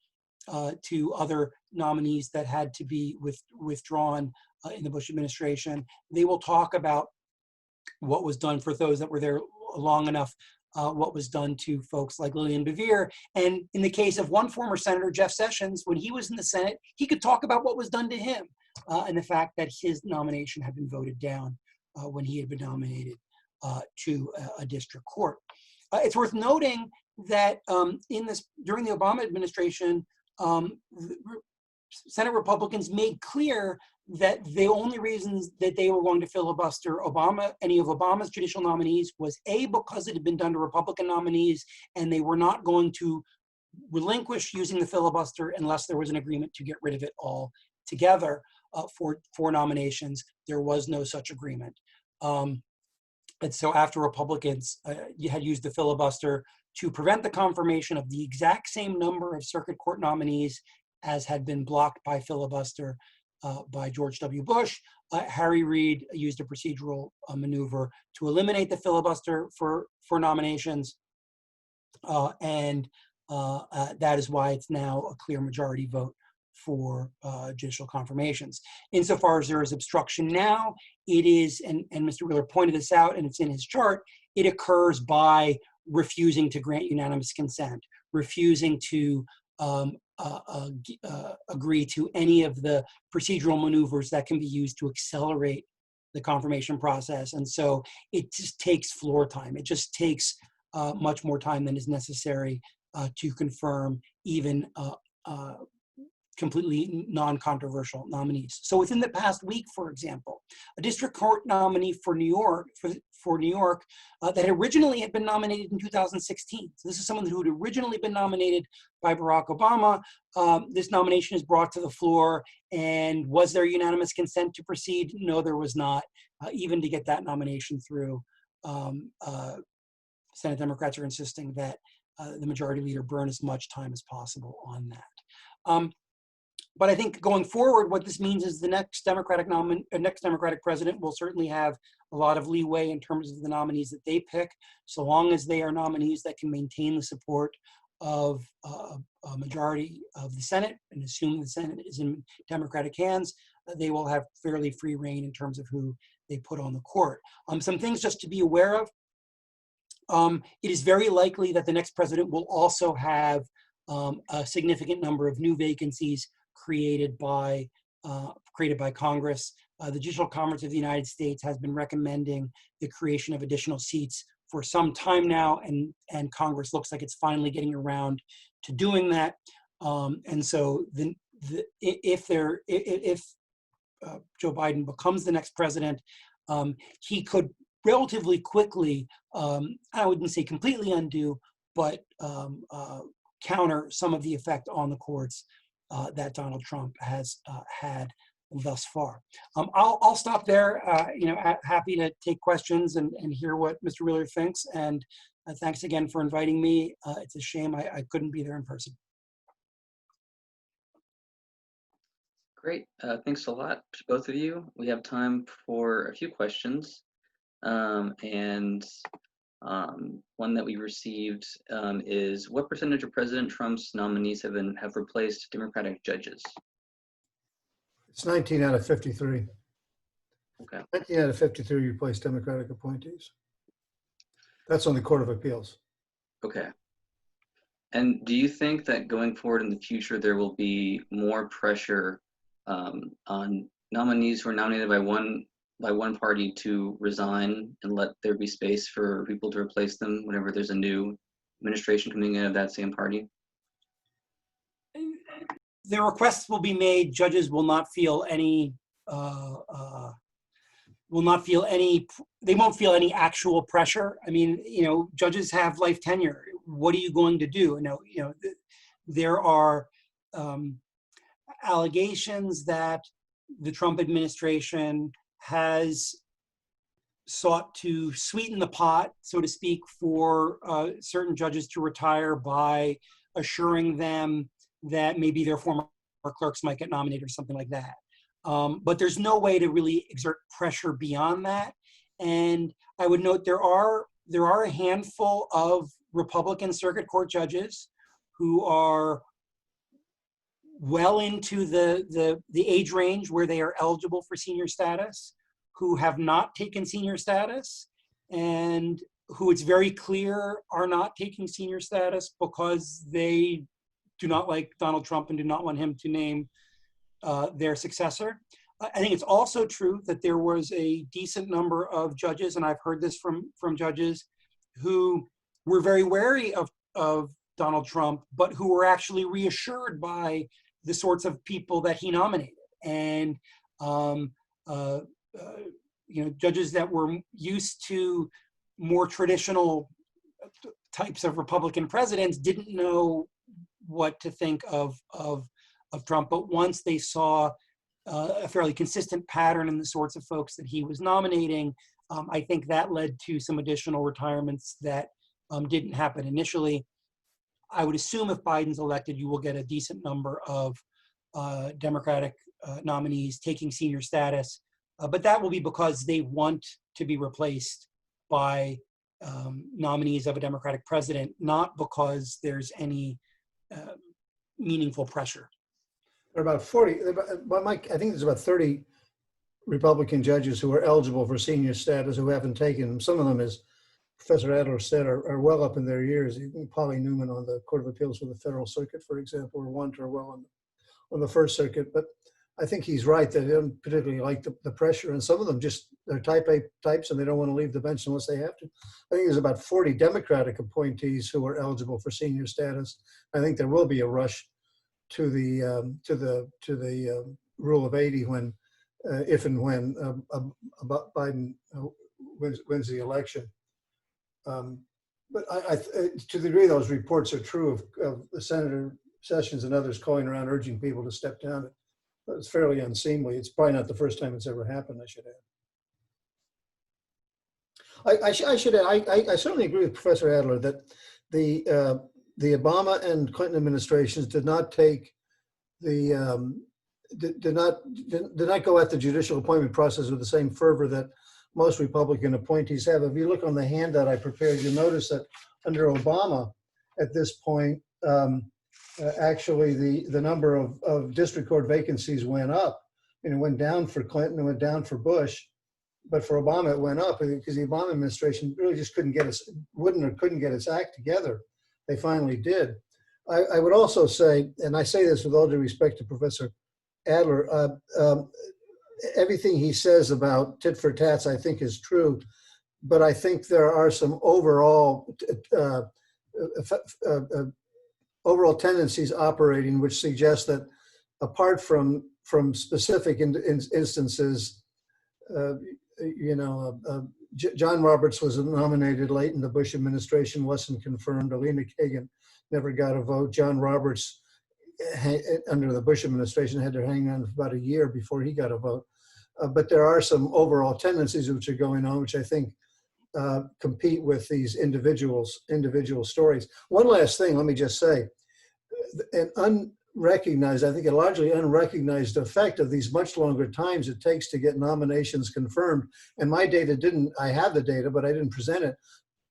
to other nominees that had to be withdrawn in the Bush administration. They will talk about what was done for those that were there long enough, what was done to folks like Lillian Bevere. And in the case of one former senator, Jeff Sessions, when he was in the Senate, he could talk about what was done to him and the fact that his nomination had been voted down when he had been nominated to a district court. It's worth noting that during the Obama administration, Senate Republicans made clear that the only reasons that they were going to filibuster any of Obama's judicial nominees was because it had been done to Republican nominees, and they were not going to relinquish using the filibuster unless there was an agreement to get rid of it all together for nominations. There was no such agreement. And so after Republicans had used the filibuster to prevent the confirmation of the exact same number of circuit court nominees as had been blocked by filibuster by George W. Bush, Harry Reid used a procedural maneuver to eliminate the filibuster for nominations. And that is why it's now a clear majority vote for judicial confirmations. Insofar as there is obstruction now, it is, and Mr. Wheeler pointed this out, and it's in his chart, it occurs by refusing to grant unanimous consent, refusing to agree to any of the procedural maneuvers that can be used to accelerate the confirmation process. And so it just takes floor time. It just takes much more time than is necessary to confirm even completely non-controversial nominees. So within the past week, for example, a district court nominee for New York, that originally had been nominated in 2016. So this is someone who had originally been nominated by Barack Obama. This nomination is brought to the floor, and was there unanimous consent to proceed? No, there was not. Even to get that nomination through, Senate Democrats are insisting that the majority leader burn as much time as possible on that. But I think going forward, what this means is the next Democratic president will certainly have a lot of leeway in terms of the nominees that they pick, so long as they are nominees that can maintain the support of a majority of the Senate, and assuming the Senate is in Democratic hands, they will have fairly free reign in terms of who they put on the court. Some things just to be aware of. It is very likely that the next president will also have a significant number of new vacancies created by Congress. The Judicial Conference of the United States has been recommending the creation of additional seats for some time now, and Congress looks like it's finally getting around to doing that. And so, if Joe Biden becomes the next president, he could relatively quickly, I wouldn't say completely undo, but counter some of the effect on the courts that Donald Trump has had thus far. I'll stop there. Happy to take questions and hear what Mr. Wheeler thinks. And thanks again for inviting me. It's a shame I couldn't be there in person. Great. Thanks a lot to both of you. We have time for a few questions. One that we received is, what percentage of President Trump's nominees have replaced Democratic judges? It's 19 out of 53. Okay. 19 out of 53 replaced Democratic appointees. That's on the Court of Appeals. Okay. And do you think that going forward in the future, there will be more pressure on nominees who are nominated by one party to resign and let there be space for people to replace them whenever there's a new administration coming in of that same party? The requests will be made. Judges will not feel any. They won't feel any actual pressure. I mean, judges have life tenure. What are you going to do? There are allegations that the Trump administration has sought to sweeten the pot, so to speak, for certain judges to retire by assuring them that maybe their former clerks might get nominated or something like that. But there's no way to really exert pressure beyond that. And I would note there are a handful of Republican circuit court judges who are well into the age range where they are eligible for senior status, who have not taken senior status, and who it's very clear are not taking senior status because they do not like Donald Trump and do not want him to name their successor. I think it's also true that there was a decent number of judges, and I've heard this from judges, who were very wary of Donald Trump, but who were actually reassured by the sorts of people that he nominated. And judges that were used to more traditional types of Republican presidents didn't know what to think of Trump, but once they saw a fairly consistent pattern in the sorts of folks that he was nominating, I think that led to some additional retirements that didn't happen initially. I would assume if Biden's elected, you will get a decent number of Democratic nominees taking senior status, but that will be because they want to be replaced by nominees of a Democratic president, not because there's any meaningful pressure. There are about 40, Mike, I think there's about 30 Republican judges who are eligible for senior status who haven't taken them. Some of them, as Professor Adler said, are well up in their years. Polly Newman on the Court of Appeals for the Federal Circuit, for example, or one are well on the First Circuit. But I think he's right that they don't particularly like the pressure, and some of them just, they're type A types and they don't want to leave the bench unless they have to. I think there's about 40 Democratic appointees who are eligible for senior status. I think there will be a rush to the rule of 80 when, if and when Biden wins the election. But to the degree those reports are true of Senator Sessions and others calling around urging people to step down, it's fairly unseemly. It's probably not the first time it's ever happened, I should add. I certainly agree with Professor Adler that the Obama and Clinton administrations did not take did not go at the judicial appointment process with the same fervor that most Republican appointees have. If you look on the handout I prepared, you'll notice that under Obama, at this point, actually the number of district court vacancies went up. And it went down for Clinton, it went down for Bush, but for Obama it went up because the Obama administration really just couldn't get its act together. They finally did. I would also say, and I say this with all due respect to Professor Adler, everything he says about tit for tats I think is true, but I think there are some overall tendencies operating which suggest that apart from specific instances, John Roberts was nominated late in the Bush administration, wasn't confirmed. Alina Kagan never got a vote. John Roberts, under the Bush administration, had to hang on for about a year before he got a vote. But there are some overall tendencies which are going on, which I think compete with these individual stories. One last thing, let me just say, an unrecognized, I think a largely unrecognized effect of these much longer times it takes to get nominations confirmed. And my data I have the data, but I didn't present it.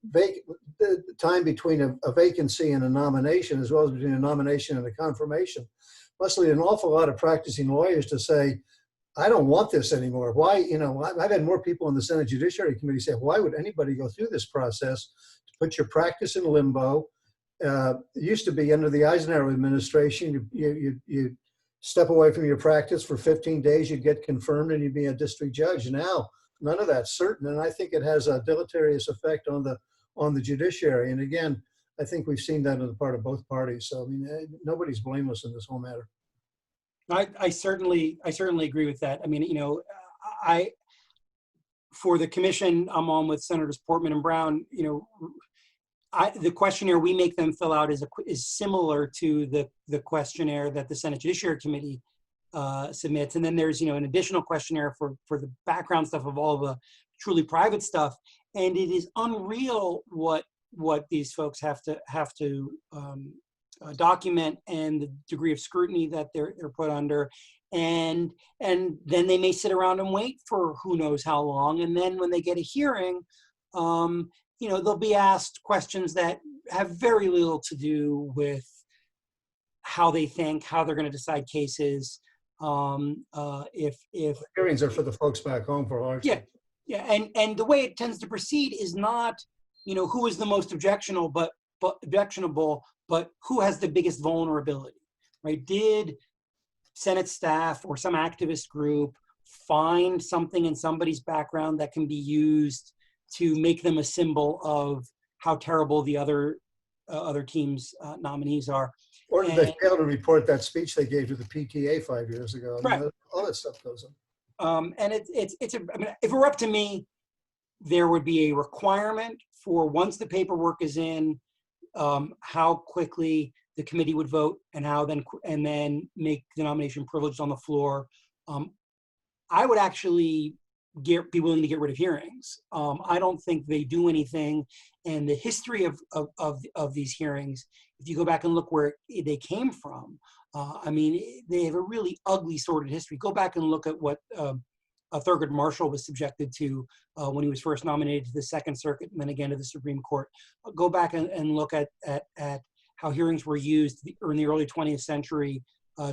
The time between a vacancy and a nomination, as well as between a nomination and a confirmation, must lead an awful lot of practicing lawyers to say, I don't want this anymore. Why, I've had more people in the Senate Judiciary Committee say, why would anybody go through this process to put your practice in limbo? It used to be under the Eisenhower administration, you step away from your practice for 15 days, you'd get confirmed and you'd be a district judge. Now, none of that's certain. And I think it has a deleterious effect on the judiciary. And again, I think we've seen that on the part of both parties. So, I mean, nobody's blameless in this whole matter. I certainly agree with that. I mean, for the commission, I'm on with Senators Portman and Brown. The questionnaire we make them fill out is similar to the questionnaire that the Senate Judiciary Committee submits, and then there's an additional questionnaire for the background stuff of all the truly private stuff. And it is unreal what these folks have to document and the degree of scrutiny that they're put under. And then they may sit around and wait for who knows how long. And then when they get a hearing, they'll be asked questions that have very little to do with how they think, how they're going to decide cases. If Hearings are for the folks back home for ours. Yeah, and the way it tends to proceed is not, who is the most objectionable, but who has the biggest vulnerability, right? Did Senate staff or some activist group find something in somebody's background that can be used to make them a symbol of how terrible the other team's nominees are? Or did they fail to report that speech they gave to the PTA 5 years ago? Right. All that stuff goes on. And if it were up to me, there would be a requirement for, once the paperwork is in, how quickly the committee would vote and then make the nomination privileged on the floor. I would actually be willing to get rid of hearings. I don't think they do anything. And the history of these hearings, if you go back and look where they came from, they have a really ugly, sordid history. Go back and look at what Thurgood Marshall was subjected to when he was first nominated to the Second Circuit and then again to the Supreme Court. Go back and look at how hearings were used in the early 20th century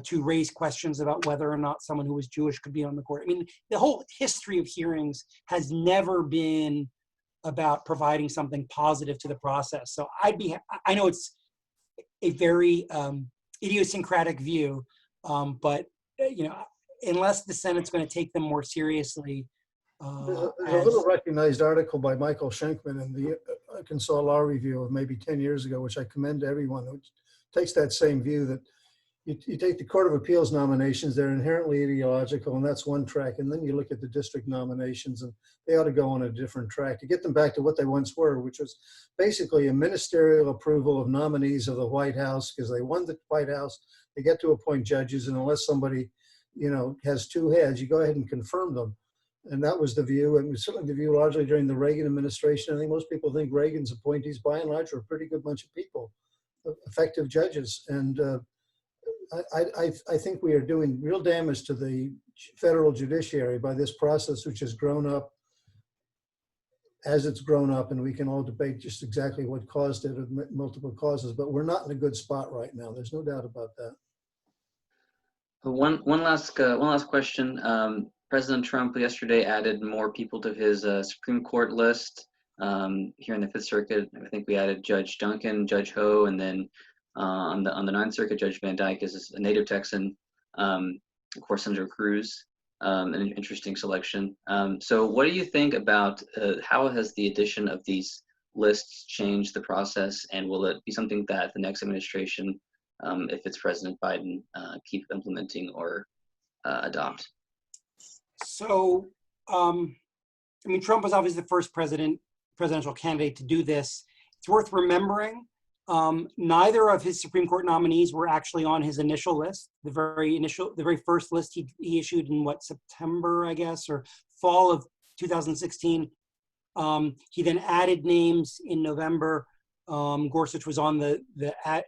to raise questions about whether or not someone who was Jewish could be on the court. The whole history of hearings has never been about providing something positive to the process. So I know it's a very idiosyncratic view, but unless the Senate's going to take them more seriously. There's a little recognized article by Michael Schenkman in the Arkansas Law Review of maybe 10 years ago, which I commend to everyone, which takes that same view that you take the Court of Appeals nominations, they're inherently ideological, and that's one track. And then you look at the district nominations, and they ought to go on a different track to get them back to what they once were, which was basically a ministerial approval of nominees of the White House, because they won the White House. They get to appoint judges, and unless somebody, has two heads, you go ahead and confirm them. And that was the view, and it was certainly the view largely during the Reagan administration. I think most people think Reagan's appointees, by and large, were a pretty good bunch of people, effective judges. And I think we are doing real damage to the federal judiciary by this process, which has grown up as it's grown up, and we can all debate just exactly what caused it, multiple causes, but we're not in a good spot right now. There's no doubt about that. One last question. President Trump yesterday added more people to his Supreme Court list here in the Fifth Circuit. I think we added Judge Duncan, Judge Ho, and then on the Ninth Circuit, Judge Van Dyke is a native Texan. Of course, Senator Cruz, an interesting selection. So what do you think about how has the addition of these lists changed the process, and will it be something that the next administration, if it's President Biden, keep implementing or adopt? So, Trump was obviously the first presidential candidate to do this. It's worth remembering, neither of his Supreme Court nominees were actually on his initial list. The very first list he issued in September, I guess, or fall of 2016. He then added names in November. Gorsuch was on the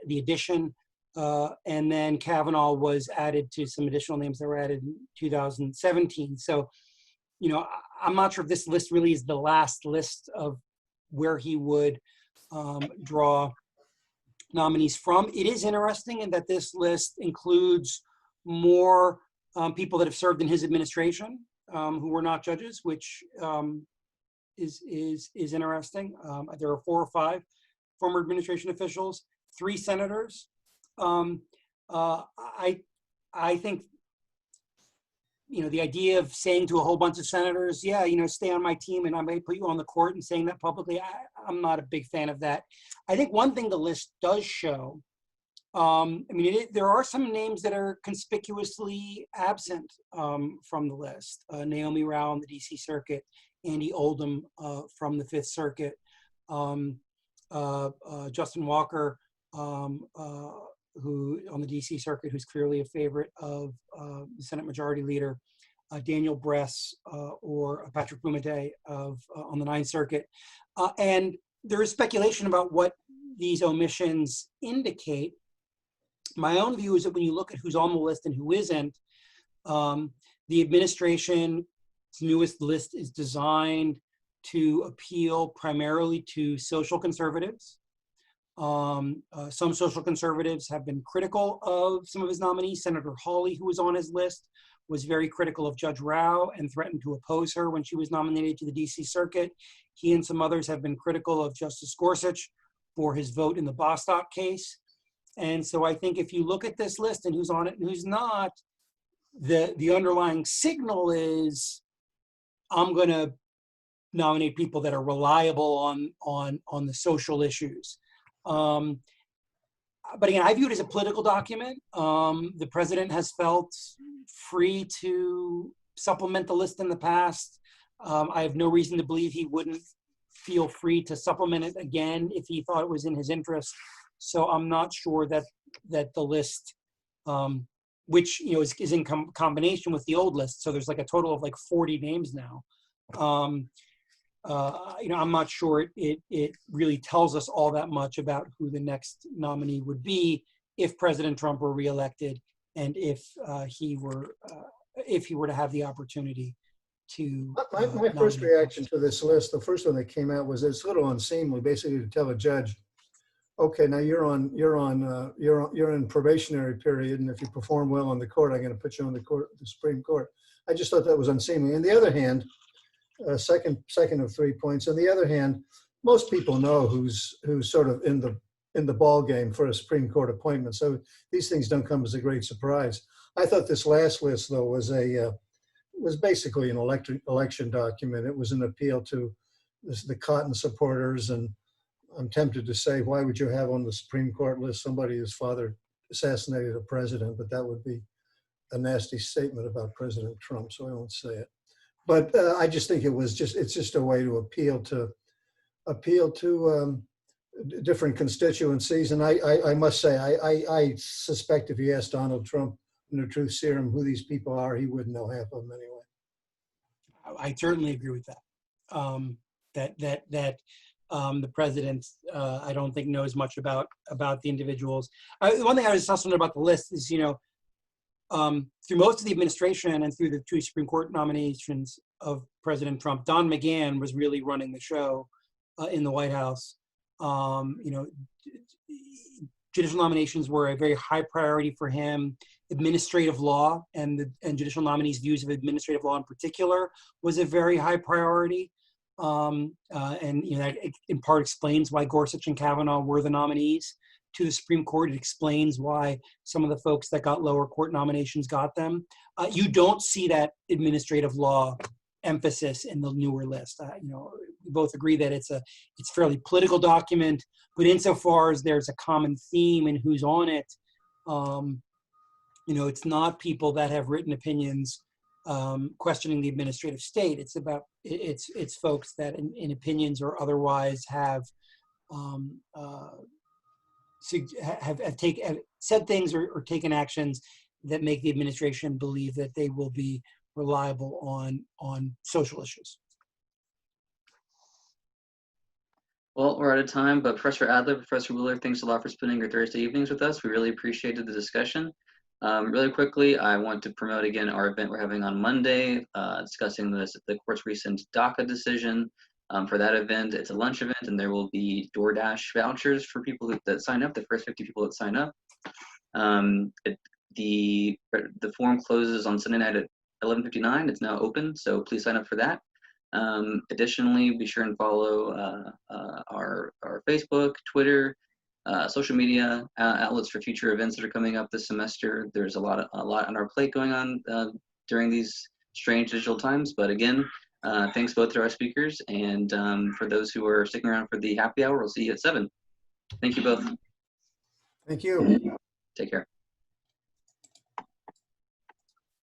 addition. And then Kavanaugh was added to some additional names that were added in 2017. So, I'm not sure if this list really is the last list of where he would draw nominees from. It is interesting in that this list includes more people that have served in his administration who were not judges, which is interesting. There are 4 or 5 former administration officials, 3 senators. I think, the idea of saying to a whole bunch of senators, stay on my team and I may put you on the court, and saying that publicly, I'm not a big fan of that. I think one thing the list does show, there are some names that are conspicuously absent from the list. Naomi Rao on the DC Circuit, Andy Oldham from the Fifth Circuit, Justin Walker, who on the DC Circuit, who's clearly a favorite of the Senate Majority Leader, Daniel Bress or Patrick Bumate on the Ninth Circuit. And there is speculation about what these omissions indicate. My own view is that when you look at who's on the list and who isn't, the administration's newest list is designed to appeal primarily to social conservatives. Some social conservatives have been critical of some of his nominees. Senator Hawley, who was on his list, was very critical of Judge Rao and threatened to oppose her when she was nominated to the DC Circuit. He and some others have been critical of Justice Gorsuch for his vote in the Bostock case. And so I think if you look at this list and who's on it and who's not, the underlying signal is, I'm going to nominate people that are reliable on the social issues. But again, I view it as a political document. The president has felt free to supplement the list in the past. I have no reason to believe he wouldn't feel free to supplement it again if he thought it was in his interest. So I'm not sure that the list, which is in combination with the old list, so there's like a total of like 40 names now. I'm not sure it really tells us all that much about who the next nominee would be if President Trump were reelected, and if he were to have the opportunity to. My first reaction to this list, the first one that came out, was it's a little unseemly, basically to tell a judge, okay, now you're in probationary period, and if you perform well on the court, I'm going to put you on the Supreme Court. I just thought that was unseemly. On the other hand, second of 3 points. On the other hand, most people know who's sort of in the ball game for a Supreme Court appointment. So these things don't come as a great surprise. I thought this last list, though, was basically an election document. It was an appeal to the Cotton supporters, and I'm tempted to say, why would you have on the Supreme Court list somebody whose father assassinated a president? But that would be a nasty statement about President Trump, so I won't say it. But I just think it's just a way to appeal to different constituencies. And I must say, I suspect if you asked Donald Trump in the truth serum who these people are, he wouldn't know half of them anyway. I certainly agree with that. The president, I don't think, knows much about the individuals. One thing I was also about the list is, through most of the administration and through the 2 Supreme Court nominations of President Trump, Don McGahn was really running the show in the White House. Judicial nominations were a very high priority for him. Administrative law and judicial nominees' views of administrative law in particular was a very high priority. That in part explains why Gorsuch and Kavanaugh were the nominees to the Supreme Court. It explains why some of the folks that got lower court nominations got them. You don't see that administrative law emphasis in the newer list. We both agree that it's a fairly political document, but insofar as there's a common theme in who's on it, it's not people that have written opinions questioning the administrative state. It's folks that in opinions or otherwise have said things or taken actions that make the administration believe that they will be reliable on social issues. Well, we're out of time, but Professor Adler, Professor Wheeler, thanks a lot for spending your Thursday evenings with us. We really appreciated the discussion. Really quickly, I want to promote again our event we're having on Monday, discussing the court's recent DACA decision. For that event, it's a lunch event, and there will be DoorDash vouchers for people that sign up, the first 50 people that sign up. The forum closes on Sunday night at 11:59. It's now open, so please sign up for that. Additionally, be sure and follow our Facebook, Twitter, social media outlets for future events that are coming up this semester. There's a lot on our plate going on during these strange digital times. But again, thanks both to our speakers, and for those who are sticking around for the happy hour, we'll see you at 7. Thank you both. Thank you. Take care.